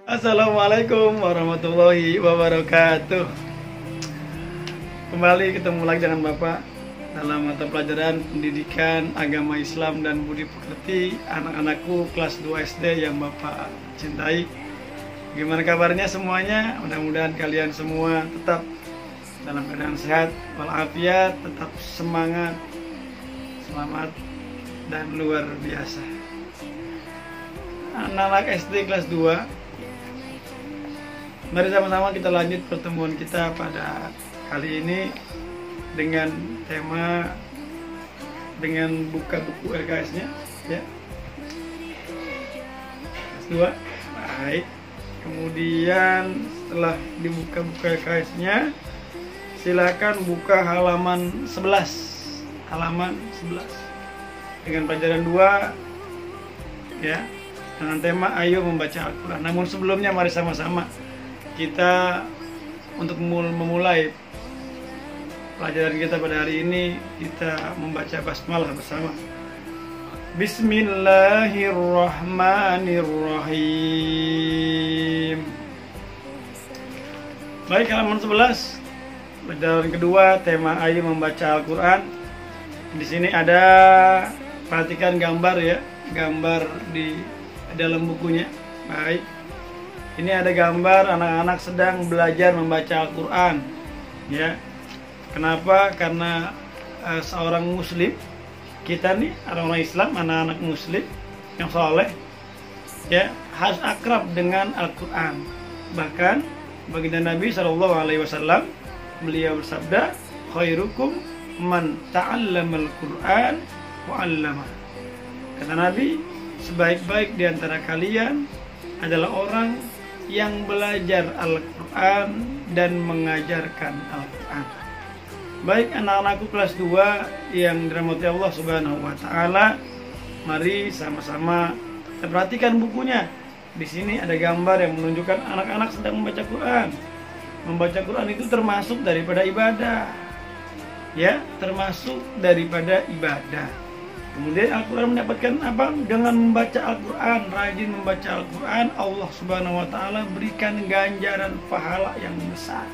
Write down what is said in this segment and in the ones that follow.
Assalamualaikum warahmatullahi wabarakatuh. Kembali ketemu lagi dengan Bapak dalam mata pelajaran pendidikan agama Islam dan budi pekerti anak-anakku kelas 2 SD yang Bapak cintai. Gimana kabarnya semuanya? Mudah-mudahan kalian semua tetap dalam keadaan sehat walafiat, tetap semangat, selamat dan luar biasa. Anak-anak SD kelas 2, mari sama-sama kita lanjut pertemuan kita pada kali ini dengan tema dengan buka buku LKS-nya ya. Kelas 2. Baik. Kemudian setelah dibuka buku LKS-nya, silakan buka halaman 11. Halaman 11. Dengan pelajaran 2 ya, dengan tema ayo membaca Al-Qur'an. Namun sebelumnya mari sama-sama kita untuk memulai pelajaran kita pada hari ini, kita membaca basmalah bersama. Bismillahirrahmanirrahim. Baik, halaman 11. Pelajaran kedua, tema ayo membaca Al-Qur'an. Di sini ada, perhatikan gambar ya, gambar di dalam bukunya. Baik. Ini ada gambar anak-anak sedang belajar membaca Al-Qur'an. Ya. Kenapa? Karena seorang muslim, kita nih orang-orang Islam, anak-anak muslim yang soleh, ya, harus akrab dengan Al-Qur'an. Bahkan baginda Nabi SAW, beliau bersabda, khairukum man ta'allamal Qur'an wa 'allama. Kata Nabi, sebaik-baik di antara kalian adalah orang yang belajar Al-Qur'an dan mengajarkan Al-Qur'an. Baik anak-anakku kelas 2 yang dirahmati Allah Subhanahu wa taala, mari sama-sama kita perhatikan bukunya. Di sini ada gambar yang menunjukkan anak-anak sedang membaca Quran. Membaca Quran itu termasuk daripada ibadah. Ya, termasuk daripada ibadah. Kemudian Al-Quran mendapatkan apa? Dengan membaca Al-Quran, rajin membaca Al-Quran, Allah Subhanahu wa taala berikan ganjaran pahala yang besar.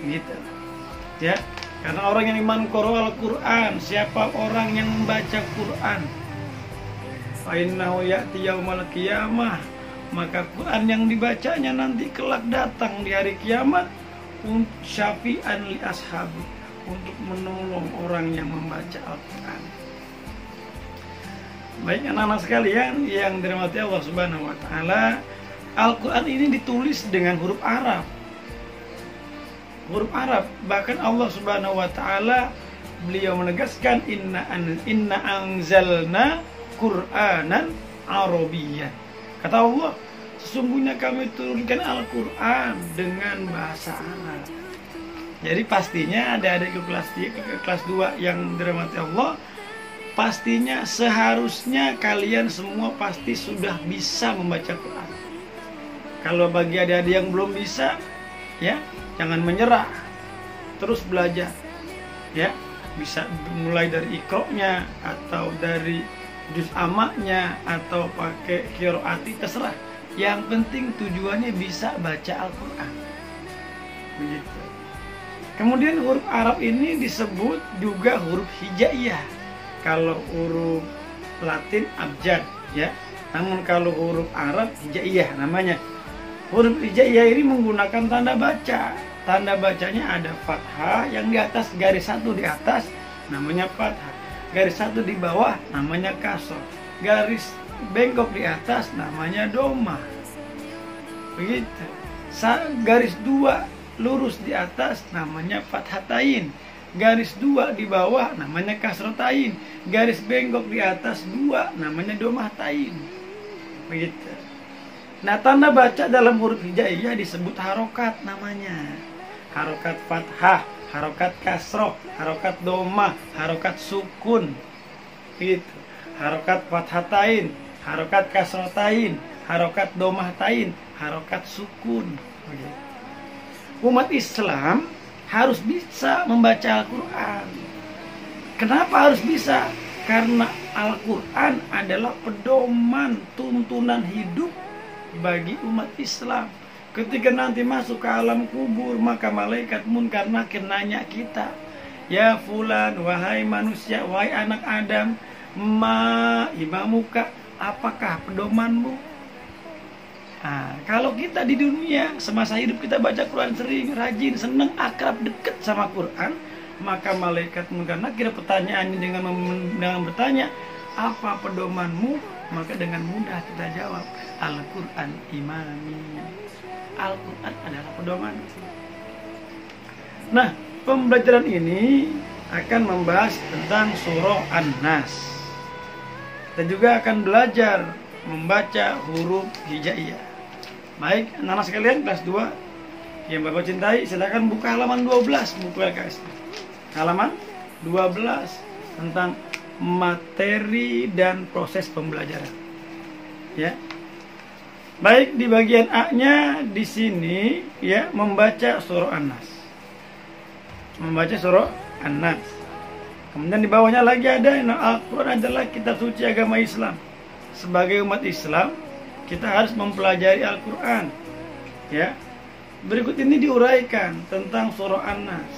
Gitu. Ya, karena orang yang iman qara Al-Quran, siapa orang yang membaca Quran, fa innahu ya'ti yaumal qiyamah, maka Quran yang dibacanya nanti kelak datang di hari kiamat, syafi'an li ashabi, untuk menolong orang yang membaca Al-Quran. Baik anak-anak sekalian yang dirahmati Allah Subhanahu wa taala, Al-Qur'an ini ditulis dengan huruf Arab. Huruf Arab, bahkan Allah Subhanahu wa taala beliau menegaskan inna anzalna Qur'anan Arabiyyan. Kata Allah, sesungguhnya kami turunkan Al-Qur'an dengan bahasa Arab. Jadi pastinya adik-adik kelas 2 yang dirahmati Allah, pastinya seharusnya kalian semua pasti sudah bisa membaca Quran. Kalau bagi adik-adik yang belum bisa, ya jangan menyerah, terus belajar. Ya, bisa mulai dari iqra-nya atau dari juz amaknya atau pakai qiraati, terserah. Yang penting tujuannya bisa baca Al-Quran. Begitu. Kemudian huruf Arab ini disebut juga huruf hijaiyah. Kalau huruf Latin abjad, ya. Namun kalau huruf Arab hijaiyah namanya. Huruf hijaiyah ini menggunakan tanda baca. Tanda bacanya ada fathah yang di atas, garis satu di atas namanya fathah. Garis satu di bawah namanya kasroh. Garis bengkok di atas namanya domah. Begitu. Garis dua lurus di atas namanya fathatain. Garis 2 di bawah namanya kasrotain. Garis bengkok di atas 2 namanya domahtain. Begitu. Nah, tanda baca dalam huruf hijaiyah disebut harokat namanya. Harokat fathah, harokat kasroh, harokat domah, harokat sukun. Begitu. Harokat fathatain, harokat kasrotain, harokat domahtain, harokat sukun. Begitu. Umat Islam harus bisa membaca Al-Quran. Kenapa harus bisa? Karena Al-Quran adalah pedoman tuntunan hidup bagi umat Islam. Ketika nanti masuk ke alam kubur, maka malaikat munkar nakir nanya kita, ya fulan, wahai manusia, wahai anak Adam, ma imamuka, apakah pedomanmu? Nah, kalau kita di dunia semasa hidup kita baca Quran sering, rajin, senang, akrab, dekat sama Quran, maka malaikat munkar nakir pertanyaannya dengan bertanya, apa pedomanmu? Maka dengan mudah kita jawab, Al-Quran imami. Al-Quran adalah pedoman. Nah, pembelajaran ini akan membahas tentang surah An-Nas. Kita juga akan belajar membaca huruf hijaiyah. Baik, anak-anak sekalian kelas 2 yang Bapak cintai, silakan buka halaman 12 buku LKS. Halaman 12 tentang materi dan proses pembelajaran. Ya. Baik, di bagian A-nya di sini ya membaca surah An-Nas. Membaca surah An-Nas. Kemudian di bawahnya lagi ada Al-Quran adalah kitab suci agama Islam. Sebagai umat Islam, kita harus mempelajari Al-Quran. Ya. Berikut ini diuraikan tentang surah An-Nas.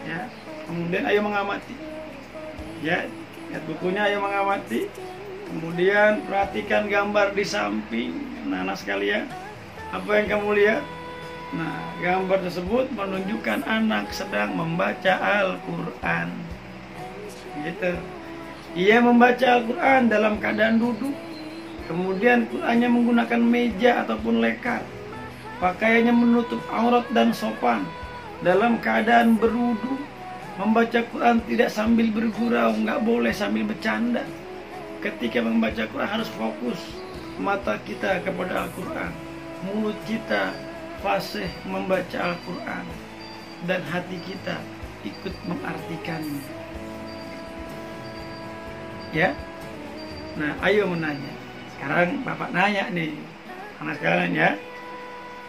Ya. Kemudian ayo mengamati. Ya, lihat bukunya, ayo mengamati. Kemudian perhatikan gambar di samping. Nah, anak sekalian, apa yang kamu lihat? Nah, gambar tersebut menunjukkan anak sedang membaca Al-Quran. Gitu. Ia membaca Al-Quran dalam keadaan duduk. Kemudian Qurannya menggunakan meja ataupun lekar. Pakaiannya menutup aurat dan sopan. Dalam keadaan berwudu. Membaca Quran tidak sambil bergurau, nggak boleh sambil bercanda. Ketika membaca Quran harus fokus mata kita kepada Al-Quran, mulut kita fasih membaca Al-Quran, dan hati kita ikut mengartikannya. Ya, nah ayo menanya. Sekarang Bapak nanya nih, anak sekalian ya,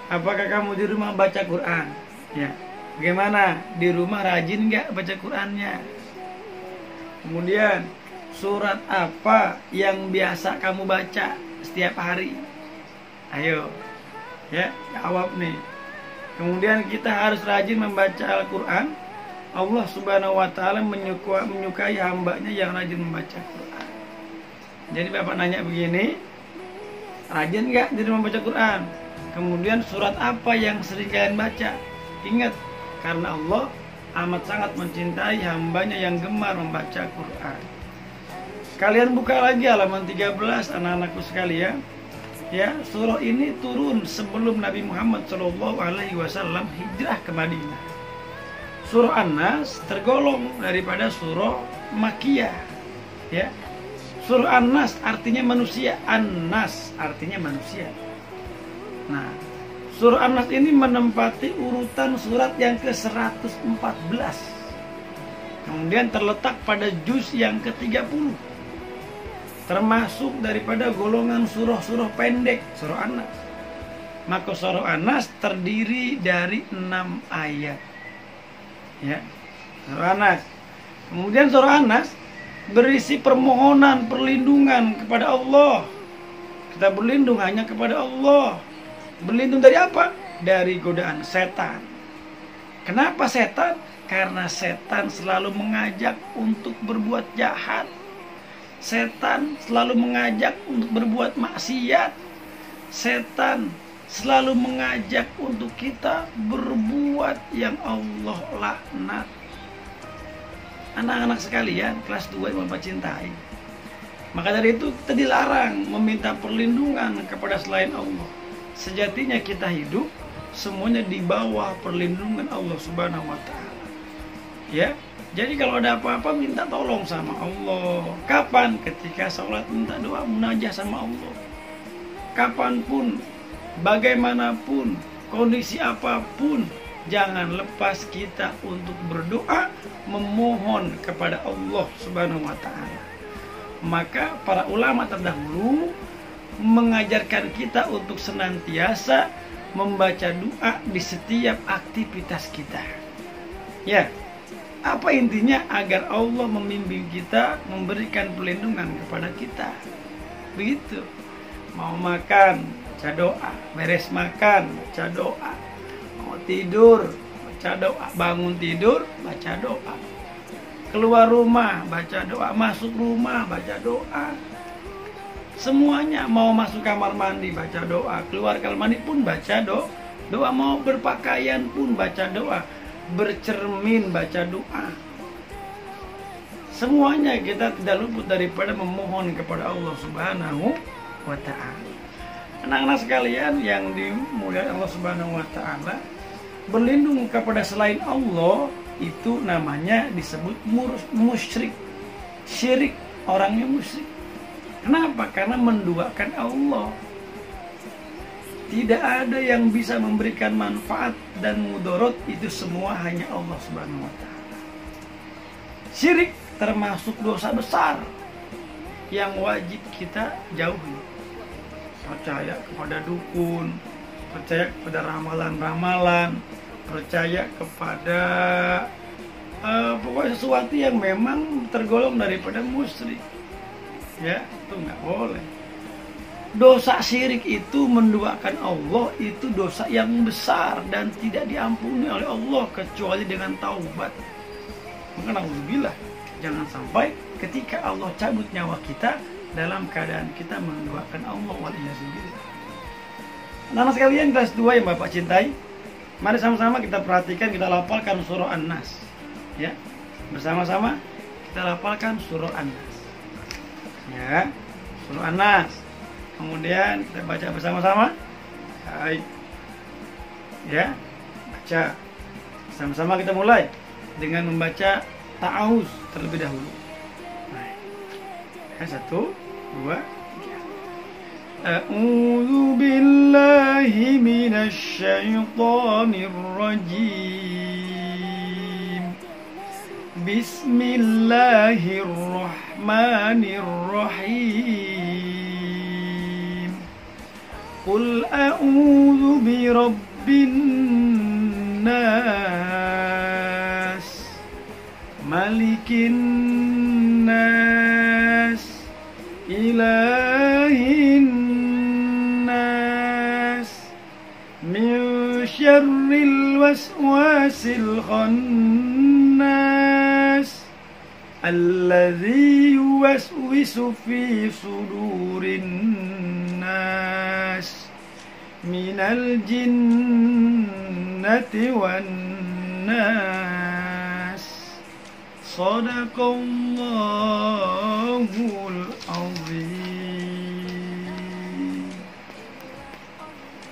apakah kamu di rumah baca Quran? Ya, bagaimana di rumah rajin nggak baca Qurannya? Kemudian surat apa yang biasa kamu baca setiap hari? Ayo, ya, jawab nih. Kemudian kita harus rajin membaca Al-Quran. Allah Subhanahu wa Ta'ala menyukai hambanya yang rajin membaca Quran. Jadi Bapak nanya begini, rajin nggak di rumah baca Quran? Kemudian surat apa yang sering kalian baca? Ingat, karena Allah amat sangat mencintai hambanya yang gemar membaca Quran. Kalian buka lagi halaman 13, anak-anakku sekalian. Ya, surah ini turun sebelum Nabi Muhammad SAW hijrah ke Madinah. Surah An-Nas tergolong daripada surah Makkiyah. Ya. Surah An-Nas artinya manusia, An-Nas artinya manusia. Nah, surah An-Nas ini menempati urutan surat yang ke-114. Kemudian terletak pada juz yang ke-30. Termasuk daripada golongan surah-surah pendek, surah An-Nas. Maka surah An-Nas terdiri dari 6 ayat. Ya, surah An-Nas. Kemudian surah An-Nas berisi permohonan perlindungan kepada Allah. Kita berlindung hanya kepada Allah. Berlindung dari apa? Dari godaan setan. Kenapa setan? Karena setan selalu mengajak untuk berbuat jahat. Setan selalu mengajak untuk berbuat maksiat. Setan selalu mengajak untuk kita berbuat yang Allah laknat. Anak-anak sekalian, kelas 2 yang Bapak cintai. Maka dari itu kita dilarang meminta perlindungan kepada selain Allah. Sejatinya kita hidup semuanya di bawah perlindungan Allah Subhanahu wa Ta'ala. Ya. Jadi kalau ada apa-apa minta tolong sama Allah. Kapan? Ketika sholat minta doa munajah sama Allah. Kapanpun, bagaimanapun, kondisi apapun, jangan lepas kita untuk berdoa, memohon kepada Allah Subhanahu wa Ta'ala. Maka para ulama terdahulu mengajarkan kita untuk senantiasa membaca doa di setiap aktivitas kita. Ya. Apa intinya? Agar Allah membimbing kita, memberikan perlindungan kepada kita. Begitu. Mau makan, baca doa. Beres makan, baca doa. Mau tidur, baca doa. Bangun tidur, baca doa. Keluar rumah, baca doa. Masuk rumah, baca doa. Semuanya, mau masuk kamar mandi, baca doa. Keluar kamar mandi pun baca doa. Mau berpakaian pun baca doa. Bercermin, baca doa. Semuanya kita tidak luput daripada memohon kepada Allah Subhanahu wa ta'ala. Anak-anak sekalian yang dimuliakan Allah Subhanahu wa ta'ala, berlindung kepada selain Allah itu namanya disebut musyrik. Syirik, orangnya musyrik. Kenapa? Karena menduakan Allah. Tidak ada yang bisa memberikan manfaat dan mudarat, itu semua hanya Allah Subhanahu wa ta'ala. Syirik termasuk dosa besar yang wajib kita jauhi. Percaya kepada dukun, percaya kepada ramalan-ramalan, percaya kepada pokoknya sesuatu yang memang tergolong daripada musyrik. Ya, itu nggak boleh. Dosa syirik itu menduakan Allah, itu dosa yang besar dan tidak diampuni oleh Allah kecuali dengan taubat. Maka naudzubillah, jangan sampai ketika Allah cabut nyawa kita dalam keadaan kita menduakan Allah, waliyahzubillah. Anak-anak sekalian kelas 2 yang Bapak cintai, mari sama-sama kita perhatikan, kita lafalkan surah An-Nas. Ya, bersama-sama kita lafalkan surah An-Nas. Ya, surah An-Nas. Kemudian kita baca bersama-sama. Baik. Ya, baca. Sama-sama kita mulai dengan membaca ta'awuz terlebih dahulu. Baik. Ya, 1, 2, 3. A'udzu billahi minasy syaithanir rajim. Bismillahirrahmanirrahim. Qul a'udzu birabbin nas, malikin nas, ilahin nas, min syarril waswasil khannas, alladzi yuwaswisu fi sudurin nas, minal jinnati wan nas. Shadaqallahul azim.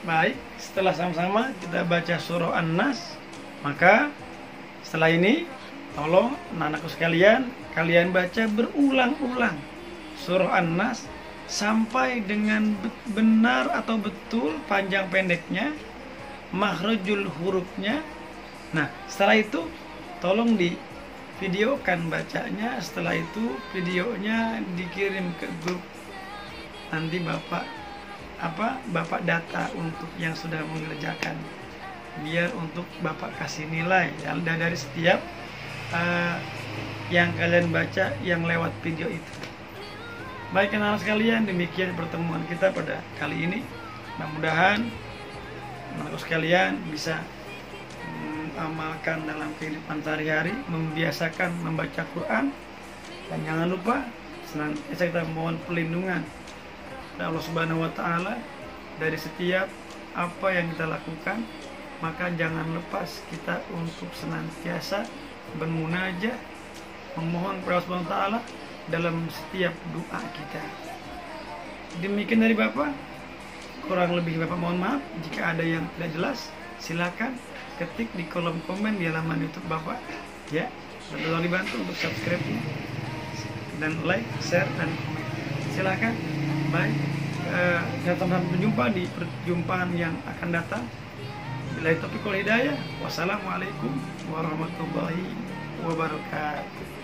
Baik, setelah sama-sama kita baca surah An-Nas, maka setelah ini tolong anak-anakku sekalian, kalian baca berulang-ulang surah An-Nas sampai dengan benar atau betul panjang pendeknya, makhrajul hurufnya. Nah, setelah itu tolong di videokan bacanya. Setelah itu videonya dikirim ke grup. Nanti Bapak data untuk yang sudah mengerjakan, biar untuk Bapak kasih nilai ya, dari setiap yang kalian baca yang lewat video itu. Baik anak-anak sekalian, demikian pertemuan kita pada kali ini. Mudah-mudahan anak-anak sekalian bisa mengamalkan dalam kehidupan sehari-hari, membiasakan membaca Quran, dan jangan lupa senantiasa kita mohon perlindungan dari Allah Subhanahu wa ta'ala dari setiap apa yang kita lakukan. Maka jangan lepas kita untuk senantiasa bermunajat, memohon kepada Allah Subhanahu wa ta'ala dalam setiap doa kita. Demikian dari Bapak, kurang lebih Bapak mohon maaf. Jika ada yang tidak jelas, silakan ketik di kolom komen di halaman YouTube Bapak ya. Tolong dibantu untuk subscribe dan like, share, dan komen. Silakan. Baik, sampai berjumpa di perjumpaan yang akan datang. Billahi taufiq wal hidayah. Wassalamualaikum warahmatullahi wabarakatuh.